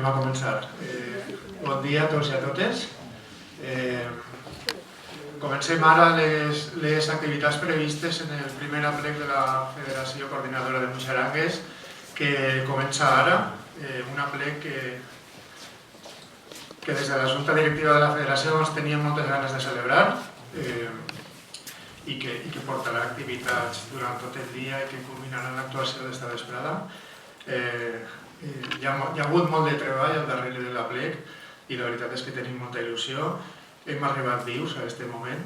Anem a començar. Bon dia a tots i a totes. Comencem ara les activitats previstes en el primer aplec de la Federació Coordinadora de Muixerangues, que comença ara, un aplec que des de la Junta Directiva de la Federació teníem moltes ganes de celebrar i que portarà activitats durant tot el dia i que culminarà en l'actuació d'esta vesprada. Hi ha hagut molt de treball al darrere de l'aplec i la veritat és que tenim molta il·lusió. Hem arribat vius a aquest moment,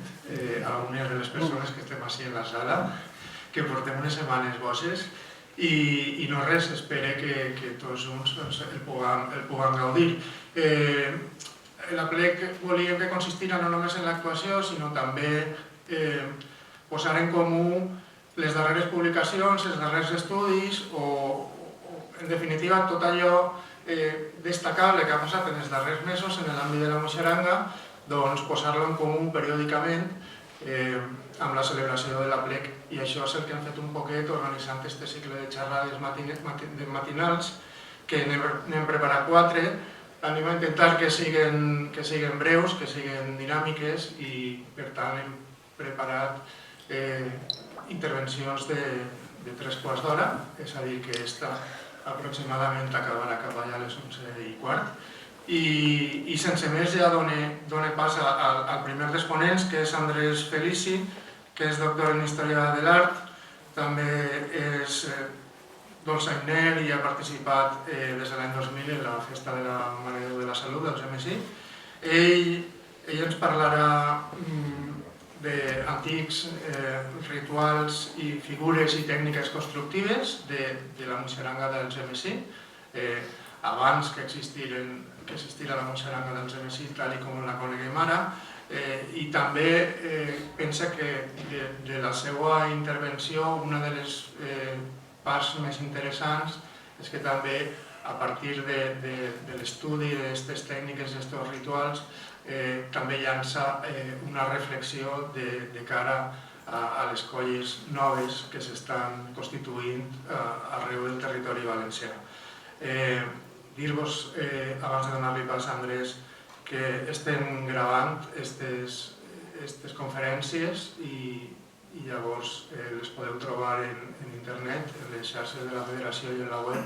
algunes de les persones que estem així en la sala, que portem unes setmanes boges i no res, espero que tots junts el puguem gaudir. L'aplec volíem que consistira no només en l'actuació, sinó també posar en comú les darreres publicacions, els darrers estudis o, en definitiva, tot allò destacable que ha passat en els darrers mesos en l'àmbit de la Muixeranga, doncs posar-lo en comú periòdicament amb la celebració de l'aplec. I això és el que hem fet un poquet organitzant aquest cicle de xerrades matinals, que n'hem preparat 4. Anem a intentar que siguin breus, que siguin dinàmiques i, per tant, hem preparat intervencions de 3 quarts d'hora, és a dir, que esta aproximadament acabarà cap allà a les 11:15. I sense més ja dono pas al primer dels ponents, que és Andrés Felici, que és doctor en Història de l'Art, també és dolçainer i ha participat des de l'any 2000 en la Festa de la Mare de Déu de la Salut, del GMSI. Ell ens parlarà d'antics rituals i figures i tècniques constructives de la Muixeranga del GMSI, abans que existira la Muixeranga del GMSI tal com la coneguem ara, i també pensa que de la seva intervenció una de les parts més interessants és que també a partir de l'estudi d'aquestes tècniques i d'aquests rituals també llança una reflexió de cara a les colles noves que s'estan constituint arreu del territori valencià. Dir-vos, abans de donar-li pas a Andrés, que estem gravant aquestes conferències i llavors les podeu trobar en internet, en les xarxes de la Federació i en la web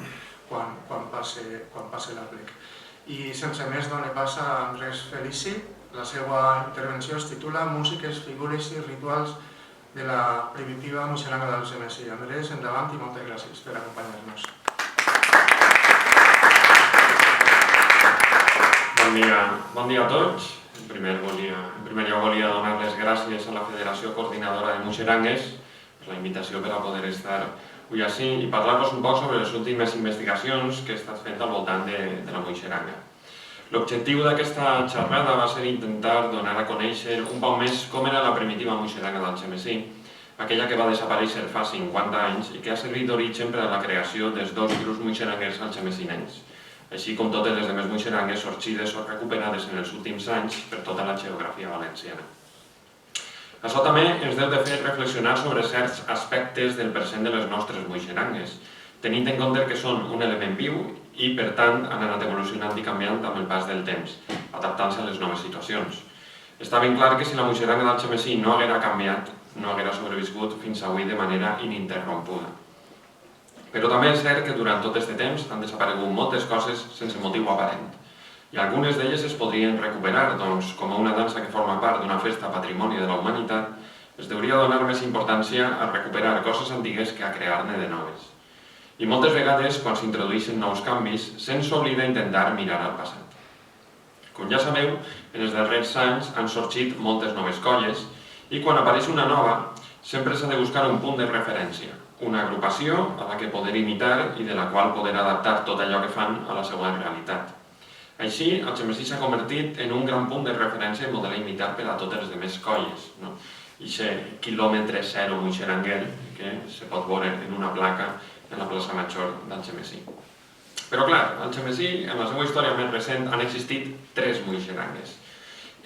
quan passe l'aplec. I sense més dono pas a Andrés Felici. La seva intervenció es titula Músiques, figures i rituals de la primitiva Muixeranga del GMSI. Andrés, endavant i moltes gràcies per acompanyar-nos. Bon dia a tots. En primer lloc volia donar les gràcies a la Federació Coordinadora de Muixerangues per la invitació per a poder estar avui així i parlar-vos un poc sobre les últimes investigacions que he estat fent al voltant de la Muixeranga. L'objectiu d'aquesta xerrada va ser intentar donar a conèixer un poc més com era la primitiva Muixeranga del GMSI, aquella que va desaparèixer fa 50 anys i que ha servit d'origen per a la creació dels 2 grups muixeranguers algemesinencs, així com totes les demés muixerangues sorgides o recuperades en els últims anys per tota la geografia valenciana. Això també ens deu de fer reflexionar sobre certs aspectes del present de les nostres muixerangues, tenint en compte que són un element viu i, per tant, han anat evolucionant i canviant amb el pas del temps, adaptant-se a les noves situacions. Està ben clar que si la Muixeranga del GMSI no haguera canviat, no haguera sobreviscut fins avui de manera ininterrompuda. Però també és cert que durant tot aquest temps han desaparegut moltes coses sense motiu aparent. I algunes d'elles es podrien recuperar, doncs, com una dansa que forma part d'una festa patrimoni de la humanitat, es hauria de donar més importància a recuperar coses antigues que a crear-ne de noves. I moltes vegades, quan s'introdueixen nous canvis, se'ns oblida intentar mirar al passat. Com ja sabeu, en els darrers anys han sorgit moltes noves colles i quan apareix una nova, sempre s'ha de buscar un punt de referència, una agrupació a la que poder imitar i de la qual poder adaptar tot allò que fan a la seva realitat. Així, el GMSI s'ha convertit en un gran punt de referència i model a imitar per a totes les demés colles. Aquest quilòmetre zero muixeranguer que se pot veure en una placa en la plaça Major del GMSI. Però clar, al GMSI, en la seva història més recent, han existit 3 muixerangues.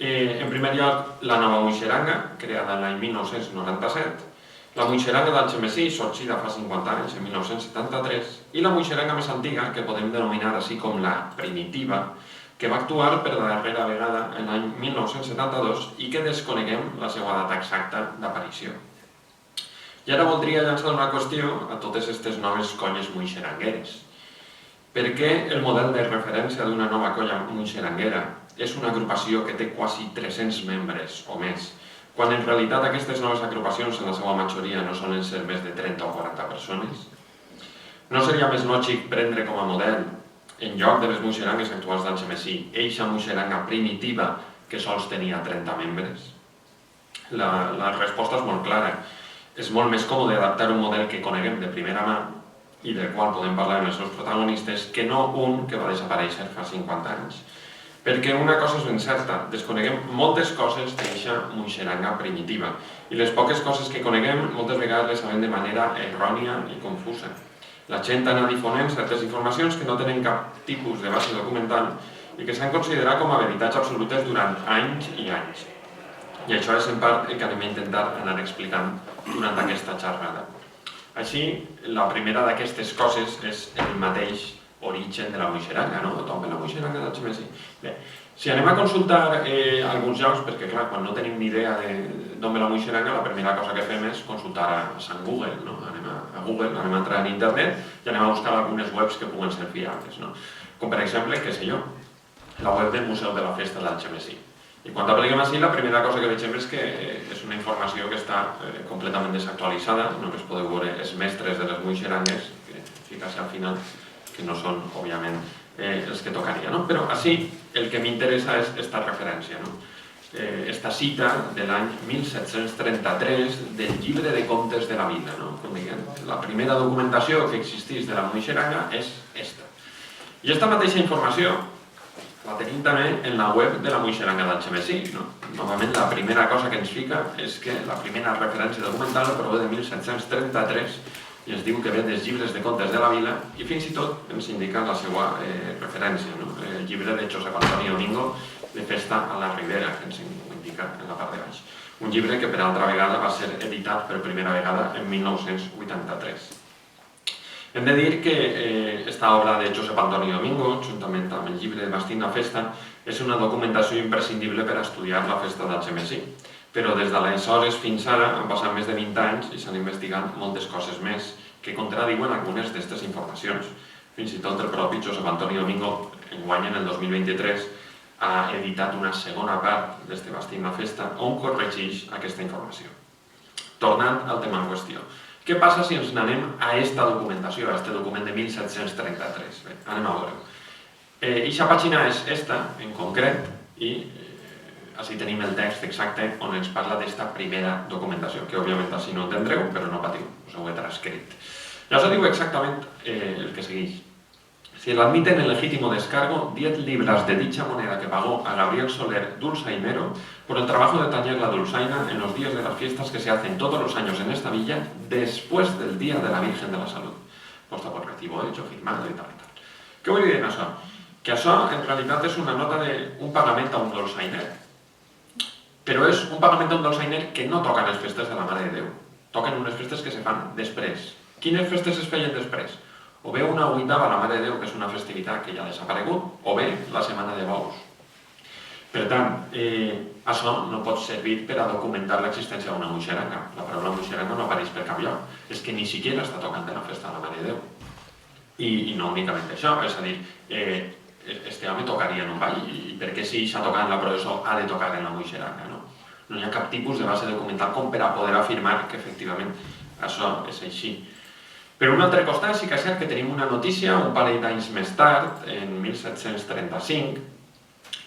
En primer lloc, la nova Muixeranga, creada l'any 1997, la muixeranga d'Algemesí, sorgida fa 50 anys, en 1973, i la muixeranga més antiga, que podem denominar així com la primitiva, que va actuar per darrera vegada en l'any 1972 i que desconeguem la seva data exacta d'aparició. I ara voldria llançar una qüestió a totes aquestes noves colles muixerangueres. Per què el model de referència d'una nova colla muixeranguera és una agrupació que té quasi 300 membres o més, quan en realitat aquestes noves agrupacions en la seva majoria no solen ser més de 30 o 40 persones? No seria més lògic prendre com a model, en lloc de les muixerangues actuals d'Algemesí, eixa muixeranga primitiva que sols tenia 30 membres? La resposta és molt clara. És molt més còmode adaptar un model que coneguem de primera mà i del qual podem parlar amb els seus protagonistes que no un que va desaparèixer fa 50 anys. Perquè una cosa és ben certa, desconeguem moltes coses d'eixa muixeranga primitiva i les poques coses que coneguem moltes vegades les sabem de manera errònia i confusa. La gent anà difonent certes informacions que no tenen cap tipus de base documental i que s'han considerat com a veritats absolutes durant anys i anys. I això és en part el que anem a intentar anar explicant durant aquesta xerrada. Així, la primera d'aquestes coses és el mateix origen de la muixeranga, no? Tothom ve la muixeranga d'Algemesí. Bé, si anem a consultar alguns llocs, perquè clar, quan no tenim ni idea d'on ve la muixeranga, la primera cosa que fem és consultar a Sant Google, no? Anem a Google, anem a entrar en internet i anem a buscar algunes webs que puguen ser fiables, no? Com per exemple, què sé jo, la web del Museu de la Festa d'Algemesí. I quan apliquem així, la primera cosa que veiem és que és una informació que està completament desactualitzada, només podeu veure els mestres de les muixerangues, que fica-se al final, que no són, òbviament, els que tocaria, no? Però així el que m'interessa és aquesta referència, no? Esta cita de l'any 1733 del llibre de contes de la vila, no? Com diguem, la primera documentació que existeix de la muixeranga és esta. I aquesta mateixa informació la tenim també en la web de la muixeranga d'Algemesí, no? Novament, la primera cosa que ens fica és que la primera referència documental prové de 1733 i ens diu que ve dels llibres de contes de la vila i fins i tot ens indica la seva referència, no? El llibre de Josep Antoni Domingo de Festa a la Ribera, que ens indica en la part de baix. Un llibre que per altra vegada va ser editat per primera vegada en 1983. Hem de dir que esta obra de Josep Antoni Domingo, juntament amb el llibre Bastint la Festa, és una documentació imprescindible per a estudiar la festa d'Algemesí. Però des d'aleshores fins ara han passat més de 20 anys i s'han investigat moltes coses més que contradiuen algunes d'aquestes informacions. Fins i tot el propi Josep Antoni Domingo, enguany en el 2023, ha editat una segona part d'este Bastint la Festa on corregeix aquesta informació. Tornant al tema en qüestió. Què passa si ens n'anem a aquesta documentació, a aquest document de 1733? Bé, anem a veure-ho. Eixa pàgina és esta, en concret, i així tenim el text exacte on ens parla d'esta primera documentació, que òbviament així no entendreu, però no patiu, us ho he transcrit. Ja us diu exactament el que segueix. Si el admiten en legítimo descargo 10 libras de dicha moneda que pagó a Gabriel Soler dulzainero por el trabajo de tañer la dulzaina en los días de las fiestas que se hacen todos los años en esta villa después del Día de la Virgen de la Salud. Posta por recibo hecho, firmado y tal i tal. Què vull dir amb això? Que això en realitat és una nota d'un pagament a un dolçainer. Però és un pagament a un dolçainer que no toca les festes de la Mare de Déu. Toquen unes festes que se fan després. Quines festes es feien després? O bé una vuitava a la Mare de Déu, que és una festivitat que ja ha desaparegut, o bé la Setmana de Bous. Per tant, això no pot servir per a documentar l'existència d'una muixeranga. La paraula muixeranga no apareix per cap lloc. És que ni siquiera està tocant de la festa de la Mare de Déu. I no únicament això, és a dir, este home tocaria en un ball, i per què si s'ha tocat en la processó ha de tocar en la muixeranga, no? No hi ha cap tipus de base documental com per a poder afirmar que efectivament això és així. Per un altre costat, sí que és cert que tenim una notícia un parell d'anys més tard, en 1735,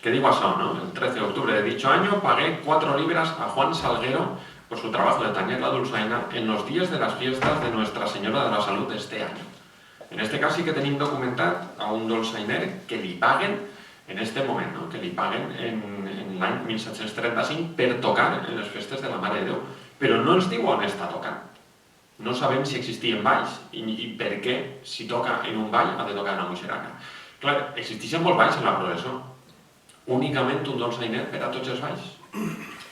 que diu això, ¿no? El 13 de octubre de dicho año pagué 4 libras a Juan Salguero por su trabajo de tañer la dulzaina en los días de las fiestas de Nuestra Señora de la Salud de este año. En este cas sí que tenim documentat a un dolçainer que li paguen en este moment, no? Que li paguen en l'any 1735 per tocar en les festes de la Mare de Déu. Però no ens diu on està tocant. No sabem si existien balls i per què, si toca en un ball, ha de tocar en la muixeranga. Clar, existeixen molts balls en la processó. Únicament un dolçainer per a tots els balls.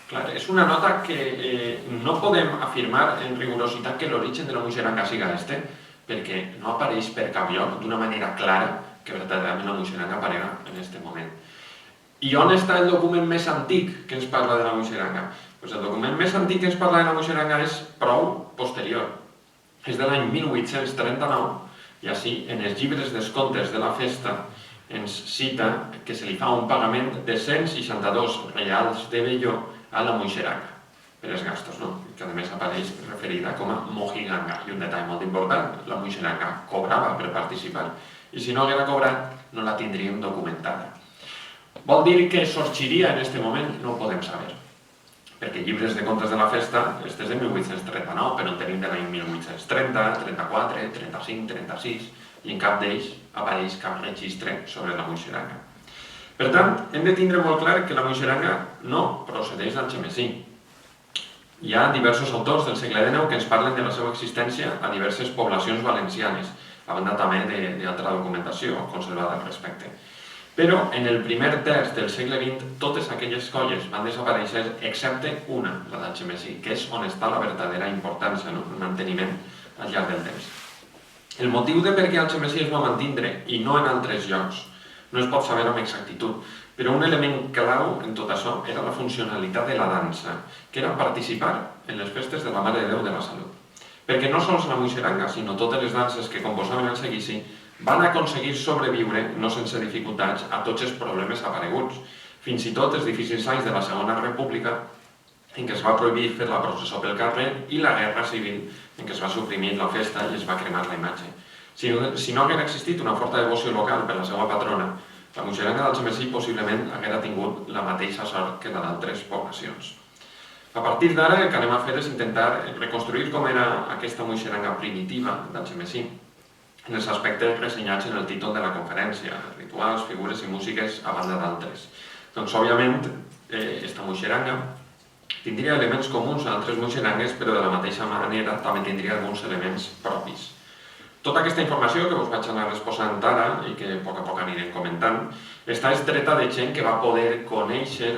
Clar, és una nota que no podem afirmar en rigorositat que l'origen de la Muixeranga siga este, perquè no apareix per cap lloc d'una manera clara que verdaderament la Muixeranga aparega en este moment. I on està el document més antic que ens parla de la Muixeranga? El document més antic que ens parla de la Muixeranga és prou posterior. És de l'any 1839 i així en els llibres dels contes de la festa ens cita que se li fa un pagament de 162 reals de velló a la Muixeranga per els gastos, que a més apareix referida com a mojiganga. I un detall molt important, la Muixeranga cobrava per participar i si no haguera cobrat no la tindríem documentada. Vol dir que sorgiria en aquest moment? No ho podem saber, perquè llibres de contes de la festa, este és de 1839, però en tenim de l'any 1830, 34, 35, 36, i en cap d'ells apareix cap registre sobre la Muixeranga. Per tant, hem de tindre molt clar que la Muixeranga no procedeix d'Algemesí. Hi ha diversos autors del segle XIX que ens parlen de la seva existència a diverses poblacions valencianes, a banda també d'altra documentació conservada al respecte. Però en el primer terç del segle XX totes aquelles colles van desaparèixer excepte una, la d'Algemesí, que és on està la verdadera importància, el manteniment al llarg del temps. El motiu de per què Algemesí es va mantindre i no en altres llocs no es pot saber amb exactitud, però un element clau en tot això era la funcionalitat de la dansa, que era participar en les festes de la Mare de Déu de la Salut. Perquè no sols la Muixeranga, sinó totes les danses que composaven el seguici van aconseguir sobreviure, no sense dificultats, a tots els problemes apareguts. Fins i tot els difícils anys de la Segona República, en què es va prohibir fer la processó pel carrer, i la Guerra Civil, en què es va suprimir la festa i es va cremar la imatge. Si no haguera existit una forta devoció local per la seva patrona, la Muixeranga d'Algemesí possiblement haguera tingut la mateixa sort que la d'altres poblacions. A partir d'ara, el que anem a fer és intentar reconstruir com era aquesta Muixeranga primitiva d'Algemesí, en els aspectes ressenyats en el títol de la conferència, rituals, figures i músiques a banda d'altres. Doncs, òbviament, esta Muixeranga tindria elements comuns a altres Muixerangues, però de la mateixa manera també tindria alguns elements propis. Tota aquesta informació que us vaig anar exposant ara i que a poc anirem comentant està estreta de gent que va poder conèixer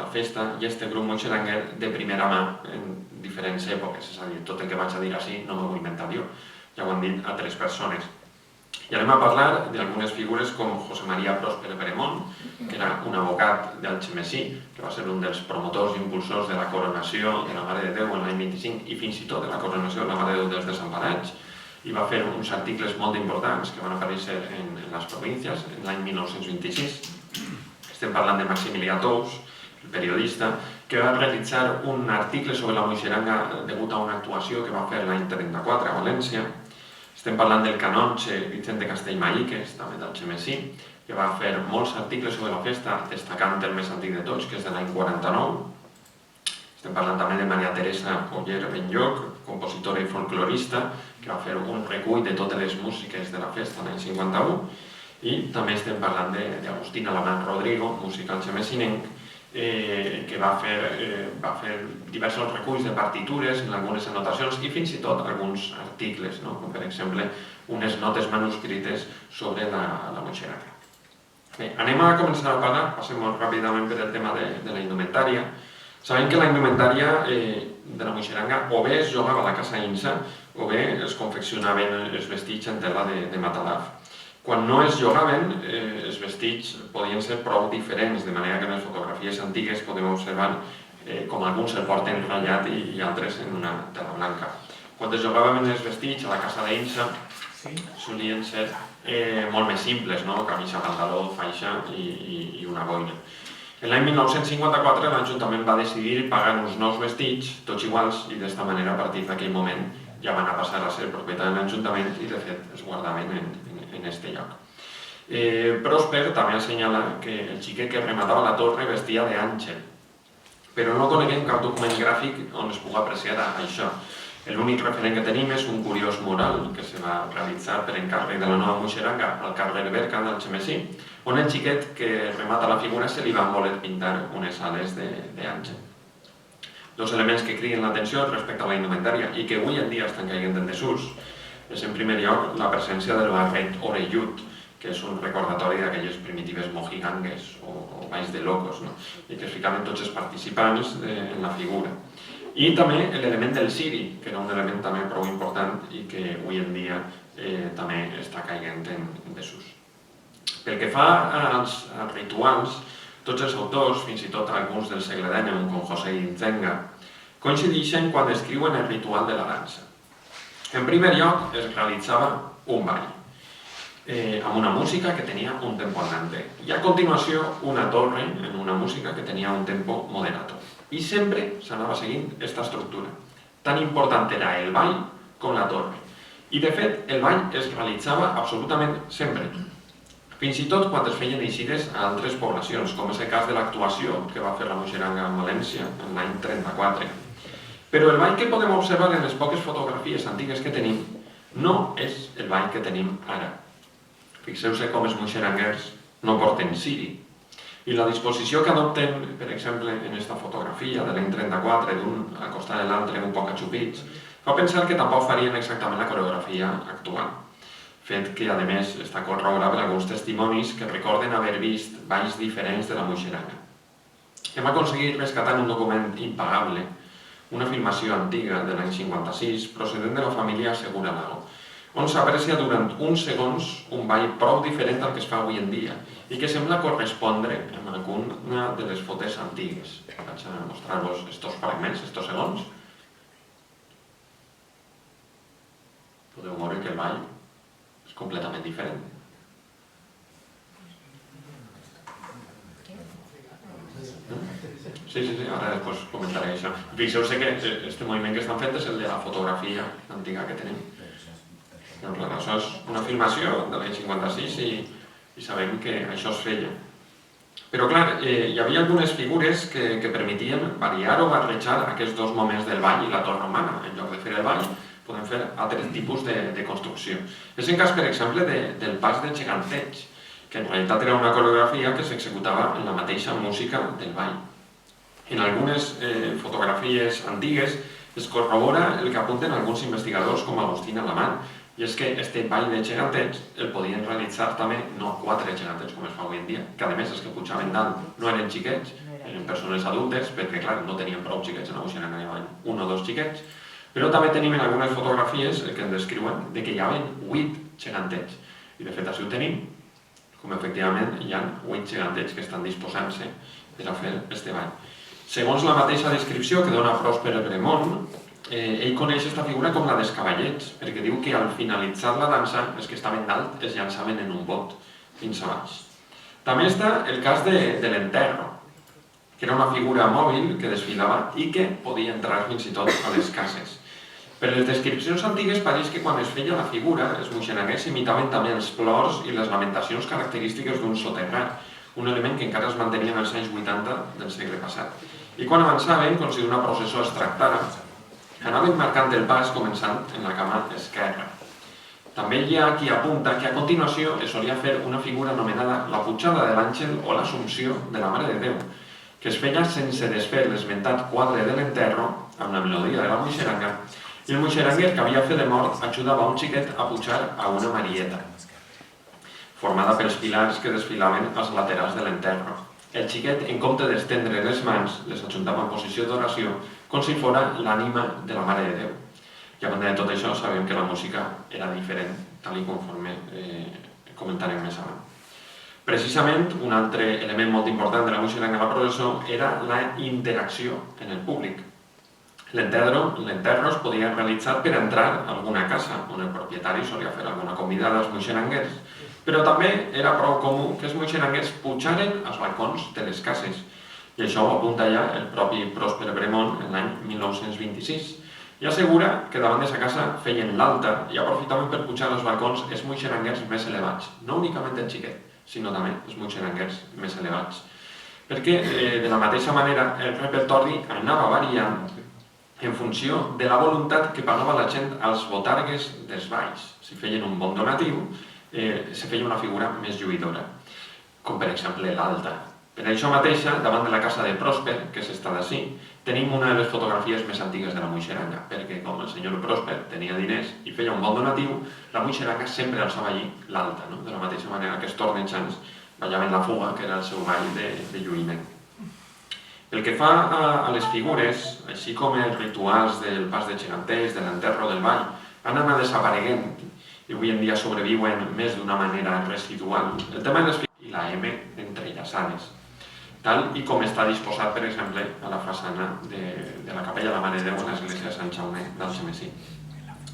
la festa i este grup muixeranguer de primera mà en diferents èpoques. És a dir, tot el que vaig a dir així no m'ho vull inventar jo, ja ho han dit altres persones. I anem a parlar d'algunes figures com José María Próspero Peremón, que era un abogat d'Algemesí, que va ser un dels promotors i impulsors de la coronació de la Mare de Déu en l'any 25 i fins i tot de la coronació de la Mare de Déu dels Desemparats, i va fer uns articles molt importants que van aparèixer en les províncies en l'any 1926. Estem parlant de Maximilià Tous, el periodista, que va realitzar un article sobre la Muixeranga degut a una actuació que va fer l'any 34 a València. Estem parlant del canonge Vicente Castellmaíquez, també d'Algemesí, que va fer molts articles sobre la festa, destacant el més antic de tots, que és de l'any 49. Estem parlant també de Maria Teresa Oller Benlloc, compositora i folclorista, que va fer un recull de totes les músiques de la festa l'any 51. I també estem parlant d'Agustín Alamán Rodrigo, músic algemesinenc, que va fer diversos reculls de partitures, algunes anotacions i fins i tot alguns articles, com per exemple unes notes manuscrites sobre la Muixeranga. Bé, anem a començar a parlar, passem molt ràpidament per el tema de la indumentària. Sabem que la indumentària de la Muixeranga o bé es jugava a la casa Insa o bé es confeccionaven els vestits en tela de matalaf. Quan no es llogaven, els vestits podien ser prou diferents, de manera que en les fotografies antigues podem observar com alguns el porten ratllat i altres en una tela blanca. Quan es llogaven els vestits a la casa d'Insa, solien ser molt més simples, camisa, pantaló, faixa i una boina. En l'any 1954 l'Ajuntament va decidir pagar uns nous vestits, tots iguals, i d'esta manera, a partir d'aquell moment, ja van a passar a ser propietat de l'Ajuntament i, de fet, es guardaven en este lloc. Prósper també assenyala que el xiquet que rematava la torre vestia d'àngel, però no coneguem cap document gràfic on es pugui apreciar això. L'únic referent que tenim és un curiós mural que se va realitzar per encàrrec de la nova Muixeranga al carrer Berca d'Algemesí, on el xiquet que remata la figura se li van voler pintar unes ales d'àngel. Dos elements que criden l'atenció respecte a la indumentària i que avui en dia estan caient en desús és, en primer lloc, la presència del barret orellut, que és un recordatori d'aquelles primitives mojigangues o balls de locos, i que es ficaven tots els participants en la figura. I també l'element del siri, que era un element també prou important i que avui en dia també està caient en desús. Pel que fa als rituals, tots els autors, fins i tot alguns del segle XIX, com José Inzenga, coincideixen quan descriuen el ritual de la dansa. En primer lloc, es realitzava un ball, amb una música que tenia un tempo andante, i a continuació una torre en una música que tenia un tempo moderato. I sempre s'anava seguint aquesta estructura. Tan important era el ball com la torre. I de fet, el ball es realitzava absolutament sempre. Fins i tot quan es feien eixides a altres poblacions, com és el cas de l'actuació que va fer la Muixeranga en València en l'any 34. Però el ball que podem observar en les poques fotografies antigues que tenim no és el ball que tenim ara. Fixeu-se com els muixeranguers no porten siri. I la disposició que adopten, per exemple, en aquesta fotografia de l'any 34, d'un al costat de l'altre un poc axupits, fa pensar que tampoc farien exactament la coreografia actual. Fet que, a més, està corroborat per alguns testimonis que recorden haver vist balls diferents de la Muixeranga. Hem aconseguit rescatar un document impagable, una filmació antiga de l'any 56, procedent de la família Segura Lago, on s'aprecia durant uns segons un ball prou diferent al que es fa avui en dia i que sembla correspondre amb alguna de les fotos antigues. Vaig a mostrar-vos aquests fragments, aquests segons. Podeu veure que el ball és completament diferent. Sí, ara després comentaré això. Fixeu-se que aquest moviment que estan fent és el de la fotografia antiga que tenim. Això és una filmació de l'any 56 i sabem que això es feia. Però clar, hi havia algunes figures que permetien variar o barrejar aquests dos moments del ball i la torre romana. En lloc de fer el ball, podem fer altres tipus de construcció. És el cas, per exemple, del pas de geganteig, que en realitat era una coreografia que s'executava en la mateixa música del ball. En algunes fotografies antigues es corrobora el que apunten alguns investigadors com Agustín Alamán, i és que aquest ball de geganteig el podien realitzar també no 4 geganteig com es fa avui en dia, que a més els que pujaven dalt no eren xiquets, eren persones adultes, perquè clar, no tenien prou xiquets en la Muixeranga, hi havia 1 o 2 xiquets, però també tenim en algunes fotografies que ens descriuen que hi havia 8 geganteig, i de fet així ho tenim, com efectivament hi ha 8 geganteig que estan disposant-se per a fer aquest ball. Segons la mateixa descripció que dona Pròsper Bremont, ell coneix aquesta figura com la dels cavallets, perquè diu que al finalitzar la dansa, els que estaven dalt es llançaven en un bot fins a baix. També està el cas de l'enterro, que era una figura mòbil que desfilava i que podia entrar fins i tot a les cases. Per les descripcions antigues pareix que quan es feia la figura, els muixeranguers imitaven també els plors i les lamentacions característiques d'un soterrat, un element que encara es mantenia en els anys 80 del segle passat. I quan avançaven, com si d'una processó es tractara, anaven marcant el pas començant en la cama esquerra. També hi ha qui apunta que a continuació es solia fer una figura anomenada la pujada de l'àngel o l'assumpció de la Mare de Déu, que es feia sense desfer l'esmentat quadre de l'enterro amb la melodia de la muixeranga, i el muixeranguer que havia fet de mort ajudava un xiquet a pujar a una marieta, formada pels pilars que desfilaven als laterals de l'enterro. El xiquet, en compte d'estendre les mans, les ajuntava en posició d'oració, com si fos l'ànima de la Mare de Déu. I a banda de tot això, sabem que la música era diferent, tal i conforme comentarem més avant. Precisament, un altre element molt important de la Muixeranga a la processó era la interacció en el públic. L'enterro es podia realitzar per entrar a alguna casa, on el propietari solia fer alguna convidada als muixeranguers, però també era prou comú que els muixeranguers pujaren als balcons de les cases, i això ho apunta ja el propi Pròsper Bremont en l'any 1926, i assegura que davant de sa casa feien l'altar i aprofitaven per pujar als balcons els muixeranguers més elevats, no únicament el xiquet, sinó també els muixeranguers més elevats. Perquè, de la mateixa manera, el repertori anava variant en funció de la voluntat que pagava la gent als botargues dels balls. Si feien un bon donatiu, se feia una figura més lluïdora, com per exemple l'alta. Per això mateixa, davant de la casa de Pròsper, que és esta d'ací, tenim una de les fotografies més antigues de la Muixeranga, perquè com el senyor Pròsper tenia diners i feia un bon donatiu, la Muixeranga sempre alçava allí l'alta, de la mateixa manera que els tornejants ballaven la fuga, que era el seu ball de lluïment. Pel que fa a les figures, així com els rituals del pas de geganters, de l'enterro del ball, han anat desapareguent i avui en dia sobreviuen més d'una manera residual. El tema de les figures i la M entrellaçades, tal i com està disposat, per exemple, a la façana de la capella de la Mare de Déu a l'església de Sant Jaume d'Algemesí.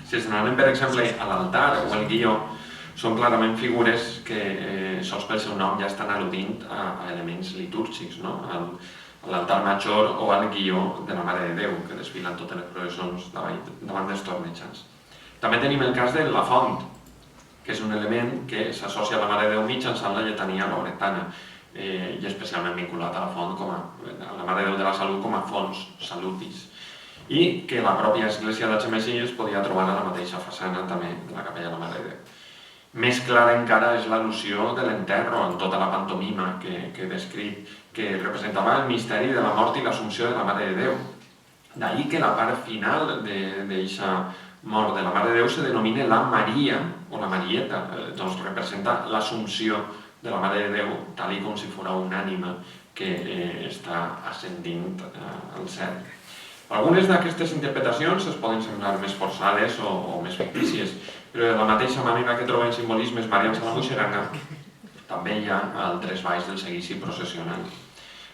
Si ens n'anem, per exemple, a l'altar o al guió, són clarament figures que, sols pel seu nom, ja estan al·ludint a elements litúrgics, a l'altar major o al guió de la Mare de Déu, que desfilen totes les processons davant dels tornejants. També tenim el cas de la font, que és un element que s'associa a la Mare de Déu mitjançant la lletania lauretana, i especialment vinculat a la font, a la Mare de Déu de la Salut, com a fons salutis, i que la pròpia església d'Algemesí es podia trobar a la mateixa façana també de la capella de la Mare de Déu. Més clara encara és l'al·lusió de l'enterro en tota la pantomima que he descrit, que representava el misteri de la mort i l'assumpció de la Mare de Déu. D'ahí que la part final d'aquesta mort de la Mare de Déu se denomina la Maria o la Marieta, doncs representa l'assumpció de la Mare de Déu, tal com si fos una ànima que està ascendint al cel. Algunes d'aquestes interpretacions es poden semblar més forçades o més fictícies, però de la mateixa manera que trobem simbolismes marians a la Muixeranga, també hi ha altres balls del seguici processional.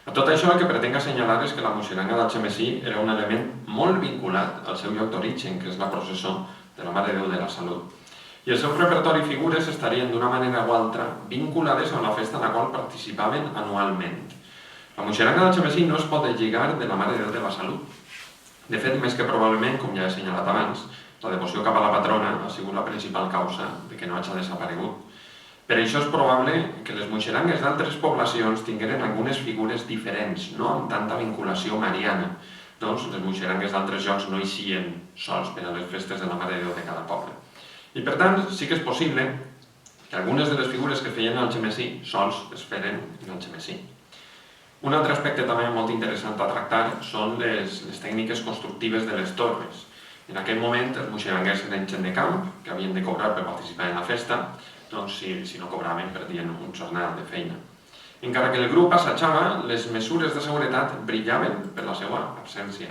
A tot això el que pretenc assenyalar és que la Muixeranga d'Algemesí era un element molt vinculat al seu lloc d'origen, que és la processó de la Mare de Déu de la Salut. I el seu repertori i figures estarien d'una manera o altra vinculades a una festa en la qual participaven anualment. La Muixeranga d'Algemesí no es pot lligar de la Mare de Déu de la Salut. De fet, més que probablement, com ja he assenyalat abans, la devoció cap a la patrona ha sigut la principal causa de que no hagi desaparegut. Per això és probable que les muixerangues d'altres poblacions tingueren algunes figures diferents, no amb tanta vinculació mariana. Doncs les muixerangues d'altres llocs no eixien sols per a les festes de la Mare de Déu de cada poble. I per tant, sí que és possible que algunes de les figures que feien Algemesí sols es feren en Algemesí. Un altre aspecte també molt interessant a tractar són les tècniques constructives de les torres. En aquell moment, els muixeranguers eren gent de camp, que havien de cobrar per participar en la festa, doncs si no cobraven perdien un jornal de feina. Encara que el grup assajava, les mesures de seguretat brillaven per la seva absència.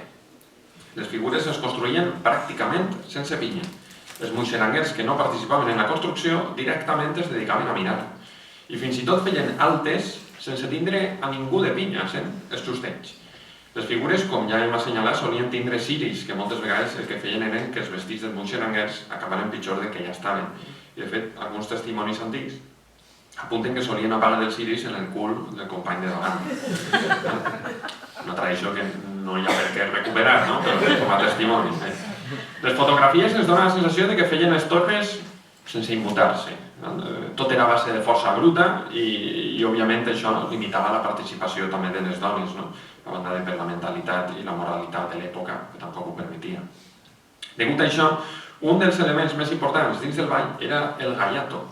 Les figures es construïen pràcticament sense pinya. Els muixeranguers que no participaven en la construcció directament es dedicaven a mirar. I fins i tot feien altes sense tindre a ningú de pinya, els justets. Les figures, com ja hem assenyalat, solien tindre ciris, que moltes vegades el que feien eren que els vestits dels muixeranguers acabaven pitjor del que ja estaven. I de fet, alguns testimonis antics apunten que solien apagar els ciris en el cul del company de davant. Una tradició que no hi ha per què recuperar, no? Però com a testimoni. Les fotografies ens donen la sensació de que feien les torres sense immutar-se. Tot era a base de força bruta i òbviament això limitava la participació també de les dones, a banda de per la mentalitat i la moralitat de l'època, que tampoc ho permetia. Degut a això, un dels elements més importants dins del ball era el gallato,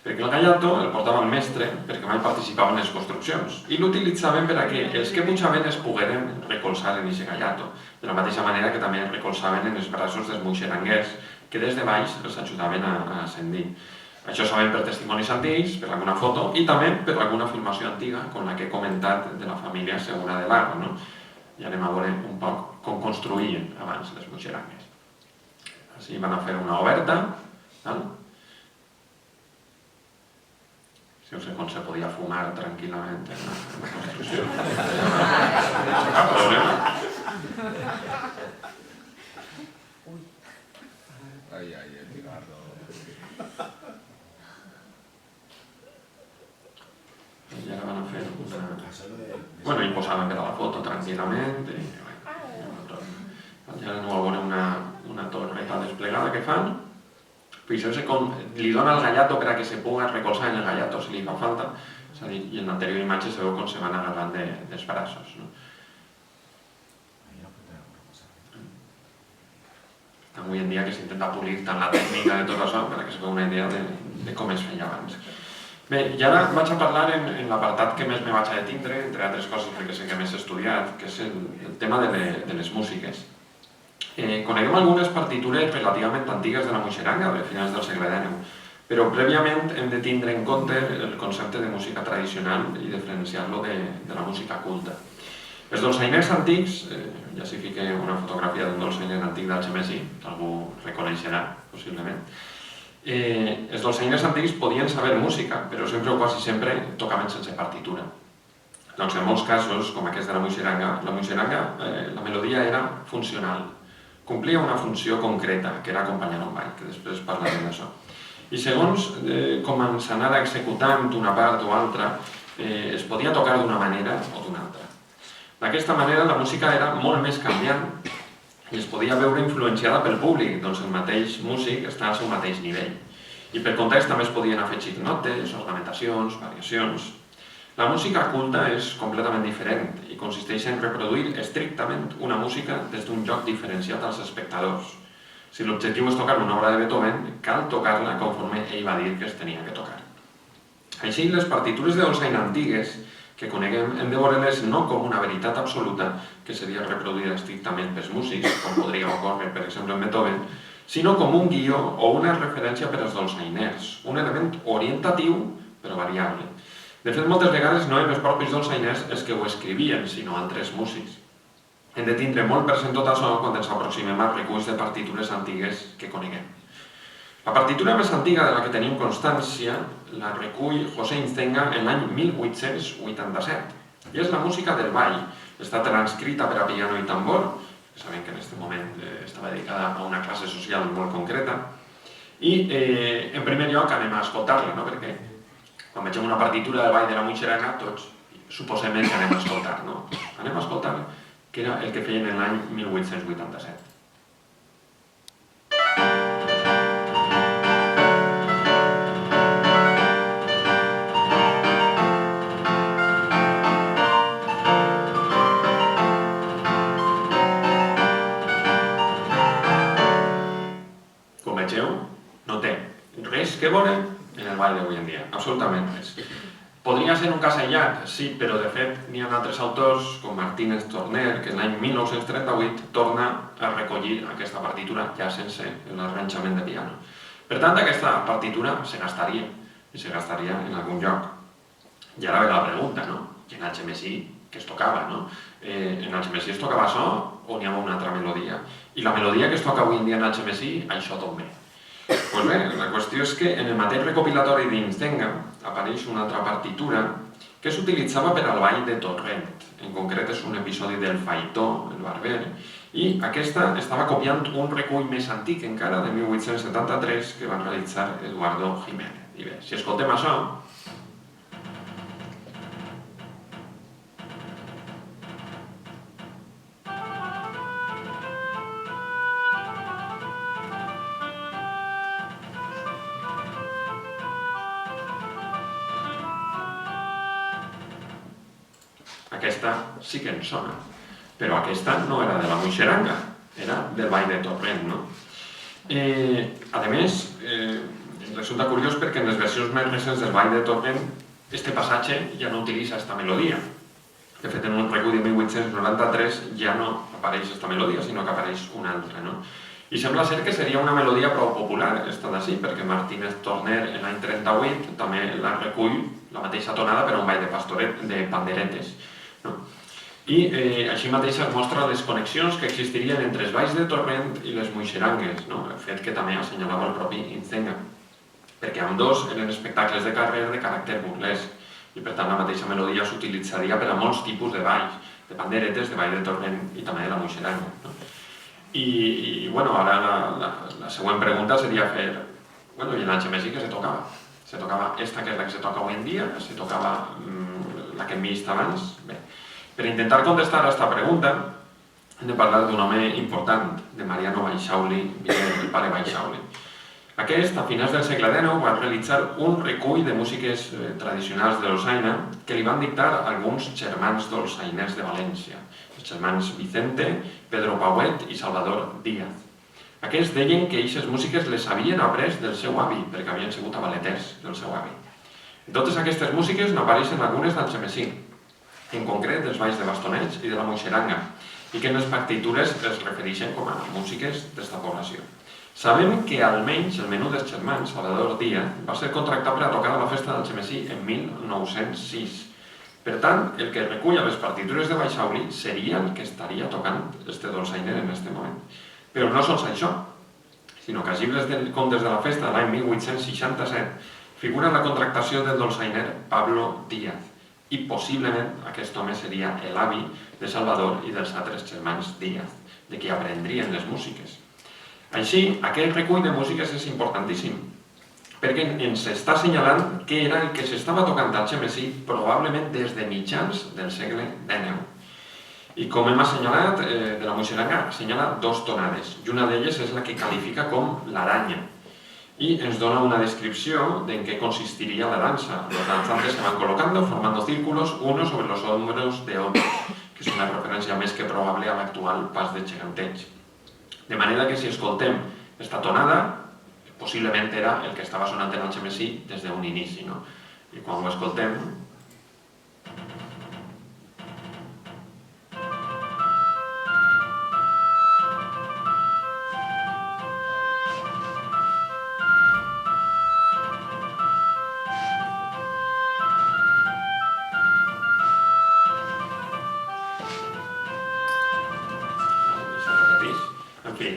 perquè el gallato el portava el mestre perquè mai participava en les construccions i l'utilitzaven per a que els que pujaven es pogueren recolzar en aquest gallato, de la mateixa manera que també es recolzaven en els braços dels muixeranguers, que des de baix els ajudaven a ascendir. Això sabem per testimonis antics, per alguna foto i també per alguna filmació antiga, com la que he comentat de la família Segura de Lago. I anem a veure un poc com construïen abans les muixerangues. Així van a fer una oberta. Si un segon se podia fumar tranquil·lament en la construcció. Cap problema. Ai, el cigarro. I ara van a fer una... Bueno, hi posaven per a la foto tranquil·lament. Ja aneu a veure una torreta desplegada que fan. Això és com li dona el gallato per a que se pugui recolzar en el gallato si li fa falta. És a dir, i en l'anterior imatge se veu com se van agarrant dels braços. Avui en dia que s'intenta polir tant la tècnica de tot això per a que es veu una idea de com es feia abans. Bé, i ara vaig a parlar en l'apartat que més me vaig a detindre, entre altres coses perquè sé que més he estudiat, que és el tema de les músiques. Coneguem algunes partitures relativament antigues de la muixeranga, de finals del segle XIX, però prèviament hem de tindre en compte el concepte de música tradicional i diferenciar-lo de la música culta. Els dolçainers antics, ja s'hi fica una fotografia d'un dolçainer antic d'Algemesí, que algú reconeixerà, possiblement. Els dolçainers antics podien saber música, però sempre o quasi sempre tocaven sense partitura. Doncs en molts casos, com aquest de la muixeranga, la melodia era funcional. Complia una funció concreta, que era acompanyar un ball, que després parlarem d'això. I segons com ens anara executant una part o altra, es podia tocar d'una manera o d'una altra. D'aquesta manera la música era molt més canviant i es podia veure influenciada pel públic, doncs el mateix músic està al seu mateix nivell. I per context també es podien afegir notes, ornamentacions, variacions. La música culta és completament diferent i consisteix en reproduir estrictament una música des d'un lloc diferenciat als espectadors. Si l'objectiu és tocar una obra de Beethoven, cal tocar-la conforme ell va dir que es tenia que tocar. Així, les partitures de dolçain antigues que coneguem hem de veure-les no com una veritat absoluta que seria reproduïda estrictament pels músics, com podria ocórrer, per exemple, en Beethoven, sinó com un guió o una referència per als dolçainers, un element orientatiu però variable. De fet, moltes vegades no eren els propis dolçainers els que ho escrivien, sinó altres músics. Hem de tindre molt present tot això quan ens aproximem als reculls de partitures antigues que coneguem. La partitura més antiga de la que tenim constància la recull José Incenga en l'any 1887 i és la música del ball. Està transcrita per a piano i tambor, que sabem que en aquest moment estava dedicada a una classe social molt concreta, i en primer lloc anem a escoltar-la, perquè quan vegem una partitura del ball de la muixeranga tots suposem que anem a escoltar, no? Anem a escoltar, que era el que feien en l'any 1887. Com vegeu, no té res que veure en el ball d'avui en dia, absolutament res. Podria ser un cas aïllat, sí, però de fet n'hi ha altres autors, com Martínez Torner, que l'any 1938 torna a recollir aquesta partitura ja sense l'arranjament de piano. Per tant, aquesta partitura se gastaria, i se gastaria en algun lloc. I ara ve la pregunta, no? I en Algemesí, què es tocava, no? En Algemesí es tocava això o n'hi havia una altra melodia? I la melodia que es toca avui en dia en Algemesí, això també. Pues bé, la qüestió és que en el mateix recopilatori d'Incenga apareix una altra partitura que s'utilitzava per al ball de Torrent. En concret és un episodi del Faitó, el barber, i aquesta estava copiant un recull més antic encara, de 1873, que va realitzar Eduardo Jiménez. I bé, si escoltem això, aquesta sí que ens sona, però aquesta no era de la muixeranga, era del ball de Torrent, no? A més, resulta curiós perquè en les versions més recents del ball de Torrent este passatge ja no utilitza aquesta melodia. De fet, en un recull de 1893 ja no apareix aquesta melodia, sinó que apareix una altra, no? I sembla ser que seria una melodia prou popular, esta d'ací, perquè Martínez Torner en l'any 38 també la recull la mateixa tonada per a un ball de panderetes. I així mateix es mostra les connexions que existirien entre els balls de Torrent i les muixerangues, el fet que també assenyalava el propi Incenga, perquè ambdós eren espectacles de carrer de caràcter burlesc i per tant la mateixa melodia s'utilitzaria per a molts tipus de balls, de panderetes, de ball de Torrent i també de la muixeranga. I ara la següent pregunta seria fer, i en Algemesí què se tocava? Se tocava esta que és la que se toca avui en dia? Se tocava la que hem vist abans? Bé, per intentar contestar a aquesta pregunta hem de parlar d'un home important, de Mariano Baixauli, el pare Baixauli. Aquest, a finals del segle XIX, va realitzar un recull de músiques tradicionals de dolçaina que li van dictar alguns germans dolçainers de València, els germans Vicente, Pedro Pauet i Salvador Díaz. Aquests deien que aquestes músiques les havien après del seu avi, perquè havien sigut abaleters del seu avi. En totes aquestes músiques n'apareixen algunes d'Algemesí, en concret dels balls de bastoneig i de la moixeranga, i que en les partitures es refereixen com a músiques d'esta població. Sabem que almenys el menú dels germans, Salvador Díaz, va ser contractat per a tocar a la festa d'Algemesí en 1906. Per tant, el que recull a les partitures de Baixauli seria el que estaria tocant este dolçainer en aquest moment. Però no sols això, sinó que als llibres de contes de la festa de l'any 1867 figura la contractació del dolçainer Pablo Díaz, i possiblement aquest home seria l'avi de Salvador i dels altres germans Díaz, de qui aprendrien les músiques. Així, aquest recull de músiques és importantíssim, perquè ens està assenyalant què era el que s'estava tocant a Algemesí probablement des de mitjans del segle XIX. I com hem assenyalat, de la moixeranga assenyala dos tonades, i una d'elles és la que qualifica com l'aranya, y ens dona una descripción de en qué consistiría la danza. Los danzantes se van colocando, formando círculos, uno sobre los hombros de otro, que és una referència més que probable a l'actual pas de geganteig. De manera que si escoltem esta tonada, possiblement era el que estava sonant en Algemesí des d'un inici, no? I quan ho escoltem,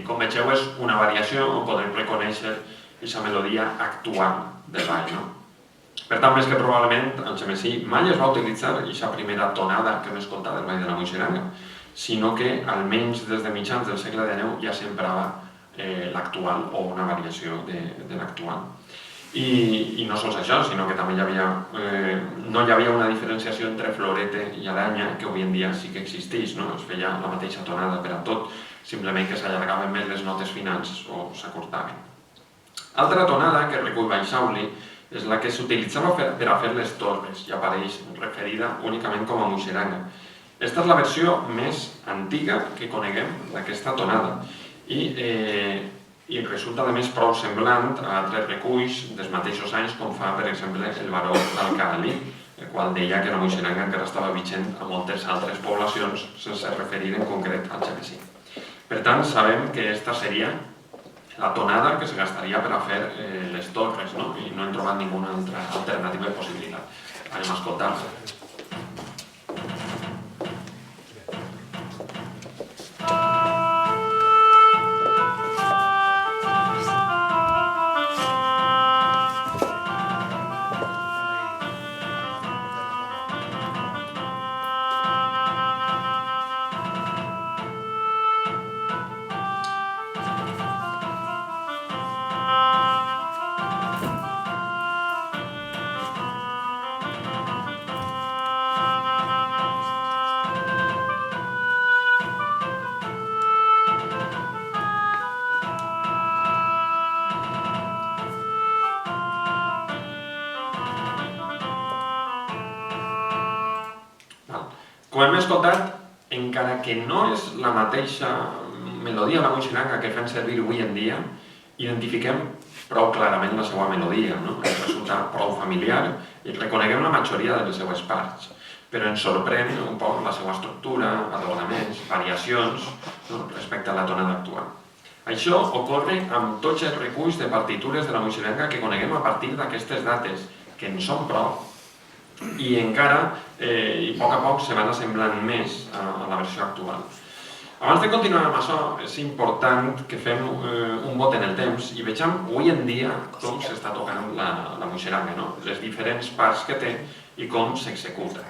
com vegeu és una variació on podem reconèixer aquesta melodia actual del ball. Per tant, més que probablement, Algemesí mai es va utilitzar aquesta primera tonada que hem escoltat del ball de la moixeranga, sinó que almenys des de mitjans del segle XIX ja s'emprava l'actual o una variació de l'actual. I no sols això, sinó que també no hi havia una diferenciació entre florete i aranya, que avui en dia sí que existeix, es feia la mateixa tonada per a tot, simplement que s'allargaven més les notes finals o s'acortaven. Altra tonada que recull Baixauli és la que s'utilitzava per a fer les torres i apareix referida únicament com a moixeranga. Esta és la versió més antiga que coneguem d'aquesta tonada i resulta a més prou semblant a altres reculls dels mateixos anys com fa, per exemple, el baró d'Alcalalí, el qual deia que la moixeranga encara estava vigent a moltes altres poblacions sense referir en concret al Algemesí. Per tant, sabem que aquesta seria la tonada que se gastaria per a fer les torres, i no hem trobat ninguna altra alternativa de possibilitat. Anem a escoltar-la. Com hem escoltat, encara que no és la mateixa melodia de la moixeranga que fem servir avui en dia, identifiquem prou clarament la seva melodia, ens resulta prou familiar i reconeguem la majoria de les seues parts, però ens sorprèn un poc la seva estructura, adornaments, variacions respecte a la tonada actual. Això ocorre amb tots els reculls de partitures de la moixeranga que coneguem a partir d'aquestes dates, que en són prou, i encara, i a poc se van assemblant més a la versió actual. Abans de continuar amb això, és important que fem un bot en el temps i vegem avui en dia com s'està tocant la moixeranga, les diferents parts que té i com s'executa.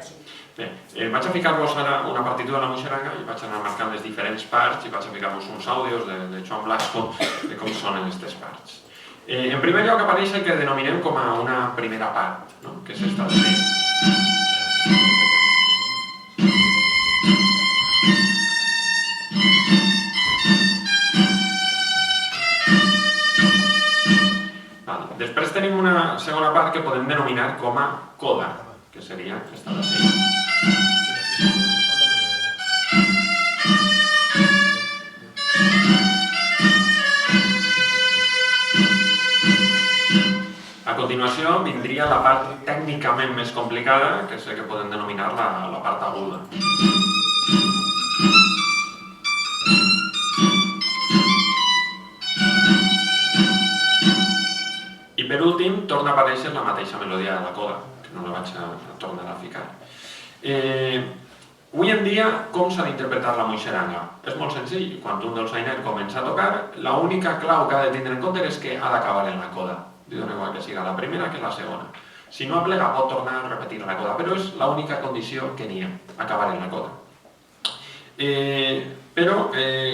Bé, vaig a ficar-vos ara una partitura de la moixeranga i vaig anar marcant les diferents parts i vaig a ficar-vos uns àudios de Joan Blasco de com sonen aquestes parts. En primer lloc apareix el que denominem com a una primera part, que és esta de aquí. Després tenim una segona part que podem denominar com a coda, que seria aquesta d'ací. A continuació continuació vindria la part tècnicament més complicada, que és el que podem denominar la part aguda. I per últim torna a aparèixer la mateixa melodia de la coda, que no la vaig a tornar a ficar. Avui en dia, com s'ha d'interpretar la muixeranga? És molt senzill. Quan un dolçainer comença a tocar, l'única clau que ha de tindre en compte és que ha d'acabar en la coda. Li dona igual que siga la primera que la segona. Si no aplega, pot tornar a repetir la coda, però és l'única condició que n'hi ha, acabar en la coda. Però,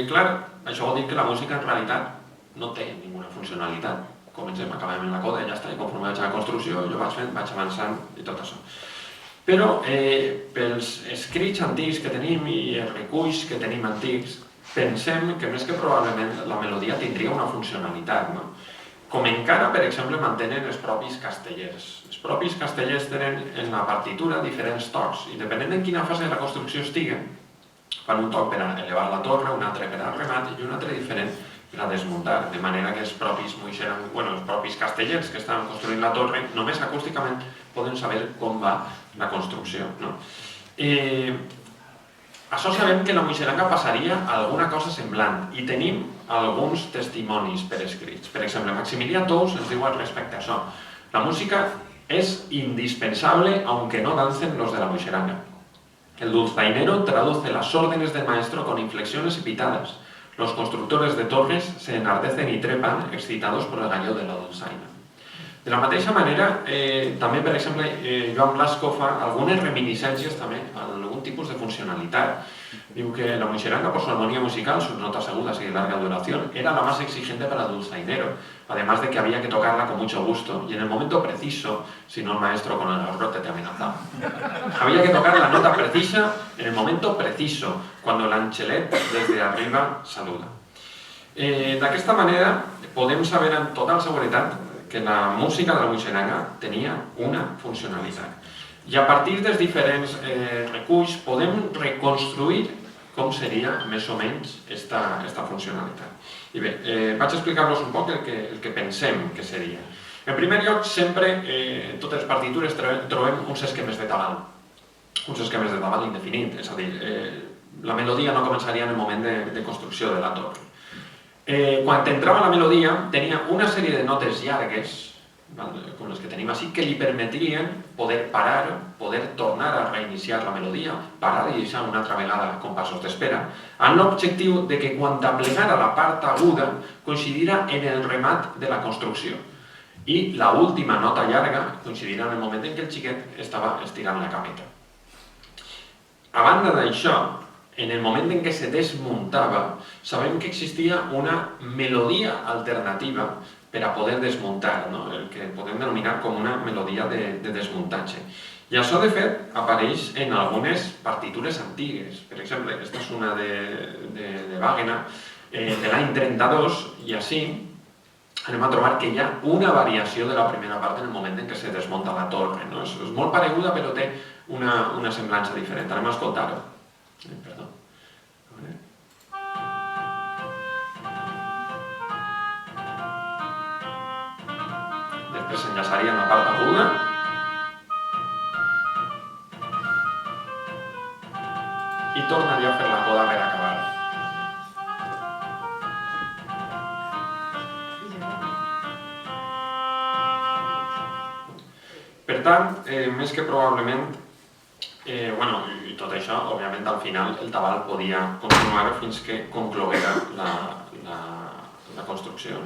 clar, això vol dir que la música en realitat no té ninguna funcionalitat. Comencem, acabem en la coda i ja està, i conforme vaig a la construcció jo vaig fent, vaig avançant i tot això. Però pels escrits antics que tenim i els reculls que tenim antics, pensem que més que probablement la melodia tindria una funcionalitat, no? Com encara, per exemple, mantenen els propis castellers. Els propis castellers tenen en la partitura diferents tocs i depenent de quina fase de la construcció estiguen, fan un toc per a elevar la torre, un altre per a remat i un altre diferent per a desmuntar, de manera que els propis castellers que estan construint la torre només acústicament poden saber com va la construcció. Això sabem que la muixeranga passaria a alguna cosa semblant i tenim alguns testimonis per escrits. Per exemple, Maximilià Tous ens diu al respecte a això: la música es indispensable aunque no dancen los de la muixeranga. El dulzainero traduce las órdenes del maestro con inflexiones y pitadas. Los constructores de torres se enardecen y trepan, excitados por el gallo de la dulzaina. De la mateixa manera, també, per exemple, Joan Blasco fa algunes reminiscències també a algun tipus de funcionalitat. Diu que la muixeranga, por su armonía musical, sus notas agudas y de larga duración, era la más exigente para el dulzainero, además de que había que tocarla con mucho gusto y en el momento preciso, si no el maestro con el garrote te amenazaba. Había que tocar la nota precisa en el momento preciso, cuando l'anxelet desde arriba saluda. D'aquesta manera, podem saber amb total seguretat que la música de la muixeranga tenia una funcionalitat. I a partir dels diferents reculls podem reconstruir com seria més o menys aquesta funcionalitat. I bé, vaig explicar-vos un poc el que pensem que seria. En primer lloc, sempre en totes les partitures trobem uns esquemes de tabal. Uns esquemes de tabal indefinit, és a dir, la melodia no començaria en el moment de construcció de la torre. Quan entrava la melodia tenia una sèrie de notes llargues, com les que tenim així, que li permetrien poder parar, poder tornar a reiniciar la melodia, parar i deixar una altra vegada compassos d'espera, amb l'objectiu de que quan aplegara la part aguda coincidirà en el remat de la construcció i l'última nota llarga coincidirà en el moment en què el xiquet estava estirant la cameta. A banda d'això, en el moment en què se desmuntava, sabem que existia una melodia alternativa per a poder desmuntar, el que podem denominar com una melodia de desmuntatge. I això, de fet, apareix en algunes partitures antigues. Per exemple, aquesta és una de Wagner, de l'any 32, i així anem a trobar que hi ha una variació de la primera part en el moment en què se desmunta la torre. És molt pareguda, però té una semblança diferent. Anem a escoltar-ho. Perdó. Després s'enllaçaria en la part aguda i tornaria a fer la coda per acabar. Per tant, més que probablement, i tot això, òbviament, al final el tabal podia continuar fins que concloguera la construcció.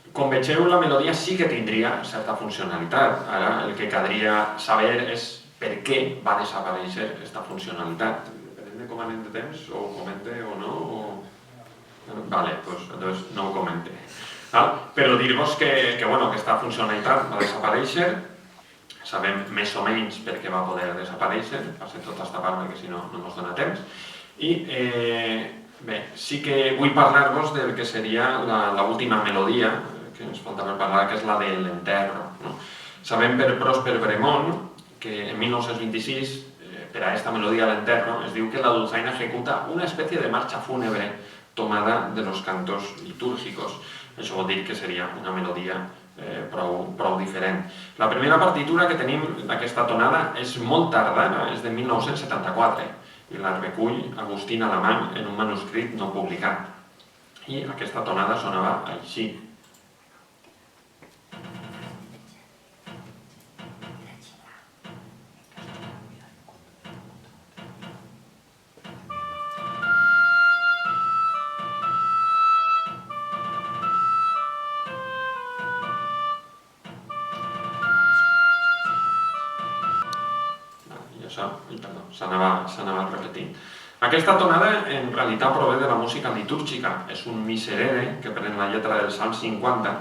Com vegeu, la melodia sí que tindria certa funcionalitat. Ara el que caldria saber és per què va desaparèixer aquesta funcionalitat. Depèn de com anem de temps, o ho comente o no, Vale, doncs no ho comente. Però dir-vos que aquesta funcionalitat va desaparèixer, sabem més o menys per què va poder desaparèixer, passem tota aquesta part perquè si no no ens dona temps. I bé, sí que vull parlar-vos del que seria l'última melodia, que ens falta per parlar, que és la de l'enterro. Sabem per Prosper Bremont que en 1926, per a aquesta melodia de l'enterro, es diu que la dulzaina ejecuta una especie de marcha fúnebre tomada de los cantos litúrgicos. Això vol dir que seria una melodia prou diferent. La primera partitura que tenim d'aquesta tonada és molt tardana, és de 1974, i la recull Agustín Alamany en un manuscrit no publicat. I aquesta tonada sonava així. S'anava repetint. Aquesta tonada en realitat prové de la música litúrgica. És un miserere que pren la lletra del Salm 50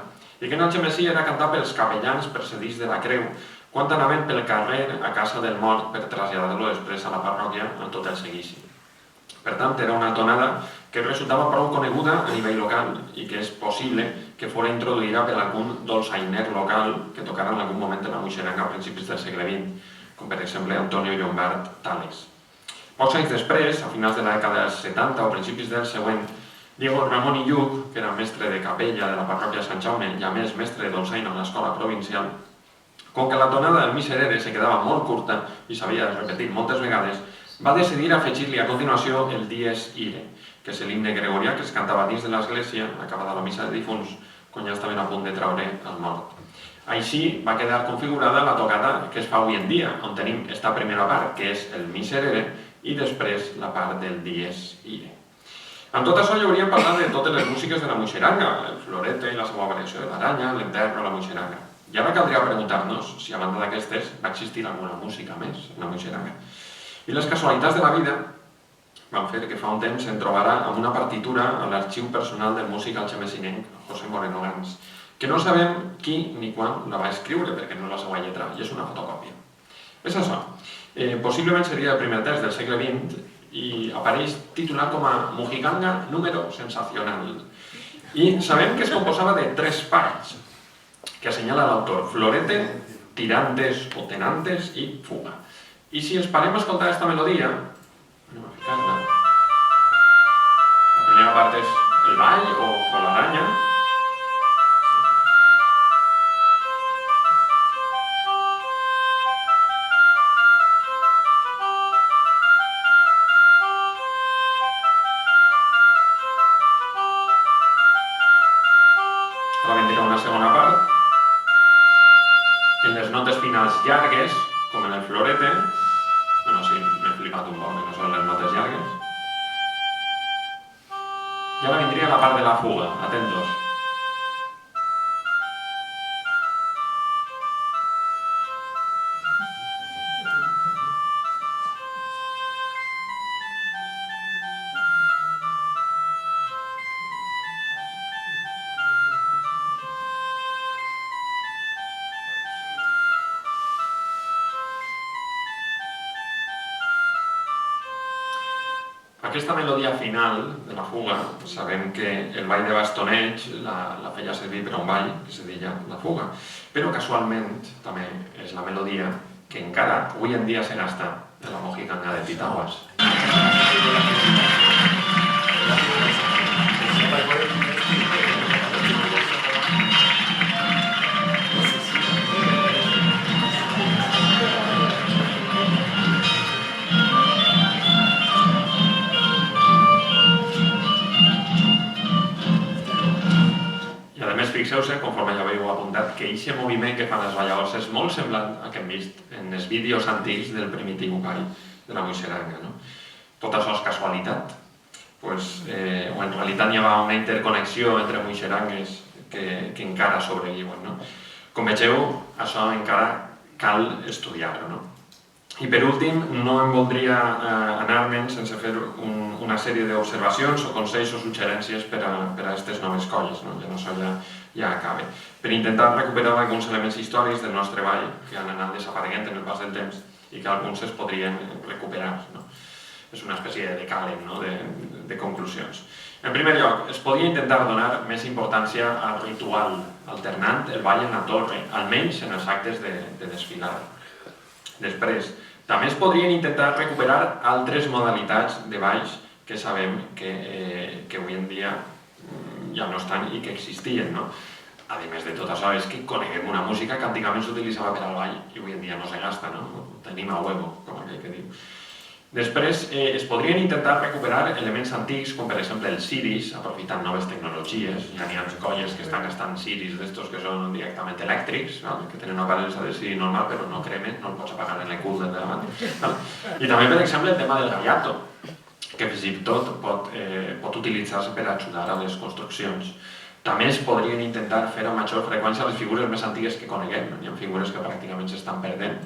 i que en Algemesí era cantat pels capellans precedits de la creu quan anaven pel carrer a casa del mort per traslladar-lo després a la parròquia amb tot el seguici. Per tant, era una tonada que resultava prou coneguda a nivell local i que és possible que fos introduïda per algun dolçainer local que tocara en algun moment de la Muixeranga a principis del segle XX, com per exemple Antonio Llombart Tales. Pocs anys després, a finals de la dècada dels 70 o principis del següent, Diego Ramón i Lluc, que era mestre de capella de la parròquia de Sant Jaume i a més mestre de dolçaina a l'escola provincial, com que la tonada del miserere se quedava molt curta i s'havia repetit moltes vegades, va decidir afegir-li a continuació el Dies Irae, que és l'himne gregorià que es cantava dins de l'església, acabada la missa de difunts, quan ja estaven a punt de traure el mort. Així va quedar configurada la tocata que es fa avui en dia, on tenim esta primera part, que és el miserere, i després la part del Dies Irae. Amb tot això ja hauríem parlat de totes les músiques de la Muixeranga, el florete, la seva variació de l'aranya, l'enterro, la Muixeranga. I ara caldria preguntar-nos si a banda d'aquestes va existir alguna música més en la Muixeranga. I les casualitats de la vida van fer que fa un temps se'n trobara amb una partitura a l'arxiu personal del músic algemesinenc José Moreno Gans, que no sabem qui ni quan la va escriure, perquè no és la seva lletra, i és una fotocòpia. És això. Possiblement seria el primer text del segle XX i apareix titulat com a Mujiganga número sensacional. I sabem que es composava de 3 parts, que assenyala l'autor: florete, tirantes o tenantes i fuga. I si ens parem a escoltar aquesta melodia, anem a ficar-la. La primera part és el ball o l'aranya. Llargues, com en el florete, bueno, sí, m'he flipat un poc, no són les notes llargues. I ara vindria la part de la fuga, atentos. Aquesta melodia final de la fuga, sabem que el ball de bastoneig la feia servir per a un ball que se deia la fuga, però casualment també és la melodia que encara avui en dia se gasta de la Mojiganga de Titaguas. Fixeu-se, conforme ja veieu apuntat, que aquest moviment que fan els balladors és molt semblant al que hem vist en els vídeos antics del primitiu ball de la Muixeranga. Tot això és casualitat, o en realitat hi ha una interconnexió entre muixerangues que encara sobreviuen. Com vegeu, això encara cal estudiar-ho. I per últim, no em voldria anar-me'n sense fer una sèrie d'observacions o consells o suggerències per a aquestes noves colles, ja no això ja acaba. Per intentar recuperar alguns elements històrics del nostre ball que han anat desapareguent en el pas del temps i que alguns es podrien recuperar. És una espècie de decàleg de conclusions. En primer lloc, es podria intentar donar més importància al ritual, alternant el ball en la torre, almenys en els actes de desfilada. Després, també es podrien intentar recuperar altres modalitats de balls que sabem que avui en dia ja no estan i que existien. a més de tot això, és que coneguem una música que antigament s'utilitzava per al ball i avui en dia no se gasta, no? Ho tenim a huevo, com aquell que diu. Després, es podrien intentar recuperar elements antics, com per exemple els ciris, aprofitant noves tecnologies. Ja n'hi ha colles que estan gastant ciris d'estos que són directament elèctrics, que tenen una aparença de ciri normal però no cremen, no el pots apagar en el cul del davant. I també, per exemple, el tema del gaiato, que fins i tot pot utilitzar-se per ajudar a les construccions. També es podrien intentar fer amb major freqüència les figures més antigues que coneguem. Hi ha figures que pràcticament s'estan perdent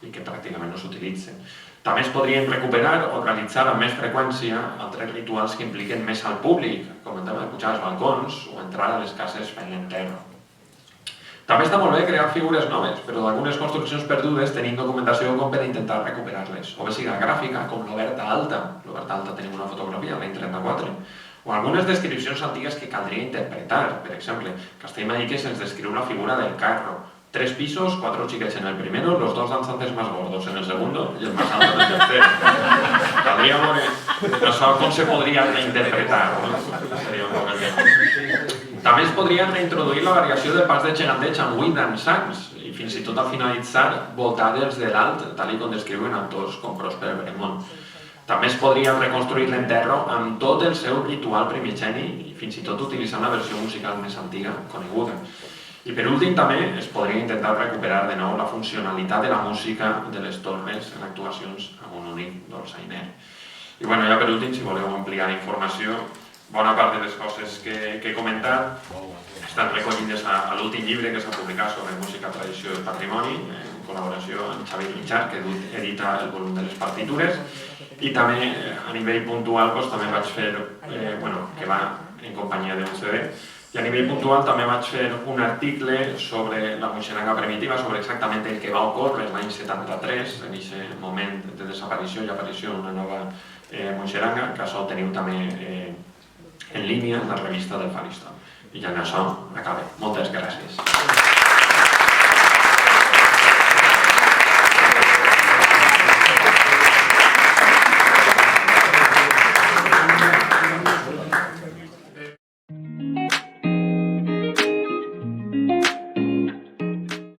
i que pràcticament no s'utilitzen. També es podrien recuperar o realitzar amb més freqüència altres rituals que impliquen més al públic, com el tema de pujar als balcons o entrar a les cases fent l'enterro. També està molt bé crear figures noves, però d'algunes construccions perdudes tenint documentació com per intentar recuperar-les. O bé siga gràfica, com l'Oberta Alta. L'Oberta Alta tenim una fotografia, l'any 34. O algunes descripcions antigues que caldria interpretar. Per exemple, Castellmaiques ens descriu la figura del carro. 3 pisos, 4 xiquets en el primero, los 2 danzantes más gordos en el segundo y el más alto en el tercer. Caldria veure això com se podria reinterpretar, no? Seria un poc el tema. També es podria reintroduir la variació del pas de geganteig amb wind and sangs i fins i tot al finalitzar voltades de l'alt, tal com descriuen autors com Prosper Bremont. També es podria reconstruir l'enterro amb tot el seu ritual primigeni i fins i tot utilitzar una versió musical més antiga coneguda. I per últim també es podria intentar recuperar de nou la funcionalitat de la música de les torres en actuacions amb un únic dolçainer. I ja per últim, si voleu ampliar informació, bona part de les coses que he comentat estan recollides a l'últim llibre que s'ha publicat sobre música, tradició i patrimoni, en col·laboració amb Xavier Richard, que edita el volum de les partitures, i també a nivell puntual també vaig fer, que va en companyia d'un CD, i a nivell puntual també vaig fer un article sobre la moixeranga primitiva, sobre exactament el que va ocórrer l'any 73, en aquest moment de desaparició i aparició d'una nova moixeranga, que això ho teniu també en línia en la revista del Faristol. I ja en això acabem. Moltes gràcies.